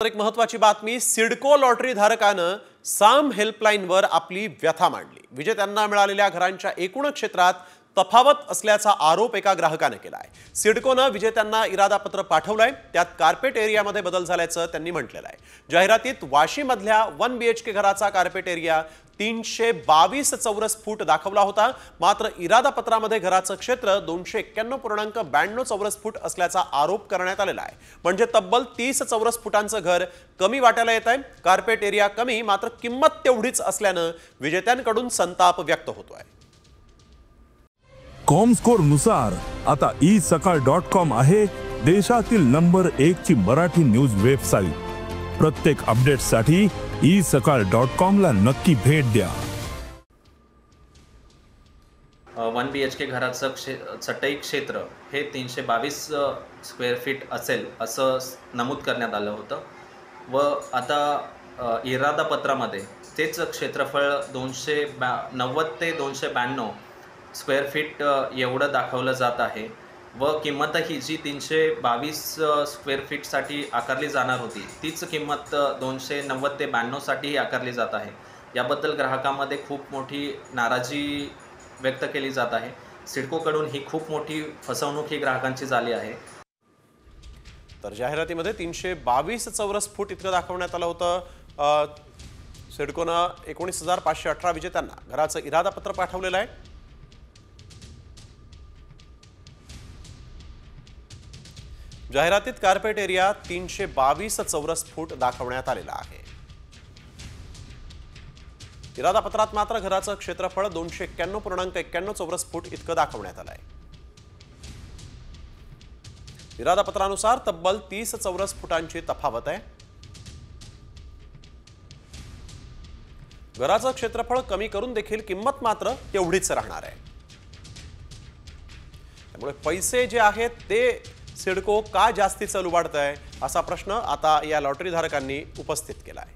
तर एक महत्त्वाची बातमी, सिडको लॉटरी धारकानं साम हेल्पलाईनवर आपली व्यथा मांडली। विजेत्यांना मिळालेल्या घरांच्या एकूण क्षेत्रात तफावत असल्याचा आरोप एका ग्राहकाने केला आहे। सिडकोनं विजेत्यांना इरादापत्र पाठवलंय, त्यात कार्पेट एरियामध्ये बदल झाल्याचं त्यांनी म्हटलेलं आहे। जाहिरातीत वाशीमधल्या 1 BHK घराचा कार्पेट एरिया 322 चौरस फूट दाखवला होता, मात्र इरादापत्रामध्ये घराचं क्षेत्र 291.92 चौरस फूट असल्याचा आरोप करण्यात आलेला आहे। म्हणजे तब्बल 30 चौरस फुटांचं घर कमी वाटायला येत आहे। कार्पेट एरिया कमी, मात्र किंमत तेवढीच असल्यानं विजेत्यांकडून संताप व्यक्त होतोय। कॉमस्कोर नुसार आता isakal.com आहे देशातील नंबर 1 ची मराठी न्यूज वेबसाईट। प्रत्येक अपडेटसाठी isakal.com ला नक्की भेट द्या। 1 BHK घराचं चटई क्षेत्र हे 322 स्क्वेअर फीट असेल असं नमूद करण्यात आलं होतं व आता इरादापत्रामध्ये तेच क्षेत्रफळ 290 ते 292 स्क्वेअर फीट एवढं दाखवलं जात आहे व किंमतही जी 322 स्क्वेअर फीटसाठी आकारली जाणार होती तीच किंमत 290 ते 92 साठी आकारली जात आहे। याबद्दल ग्राहकांमध्ये खूप मोठी नाराजी व्यक्त केली जात आहे। सिडकोकडून ही खूप मोठी फसवणूक ही ग्राहकांची झाली आहे। तर जाहिरातीमध्ये 322 चौरस फूट इतकं दाखवण्यात आलं होतं। सिडकोनं 19,518 विजेत्यांना घराचं इरादापत्र पाठवलेलं आहे। जाहिरातीत कार्पेट एरिया 322 चौरस फूट दाखवण्यात आलेला आहे। इरादापत्रात मात्र घराचं क्षेत्रफळ 291.91 चौरस फूट इतकं दाखवण्यात आलं आहे। इरादापत्रानुसार तब्बल 30 चौरस फुटांची तफावत आहे। घराचं क्षेत्रफळ कमी करून देखील किंमत मात्र तेवढीच राहणार आहे। त्यामुळे पैसे जे आहेत ते सिडको का जास्तीचं लुबाडतंय असा प्रश्न आता या लॉटरी धारकांनी उपस्थित केला आहे।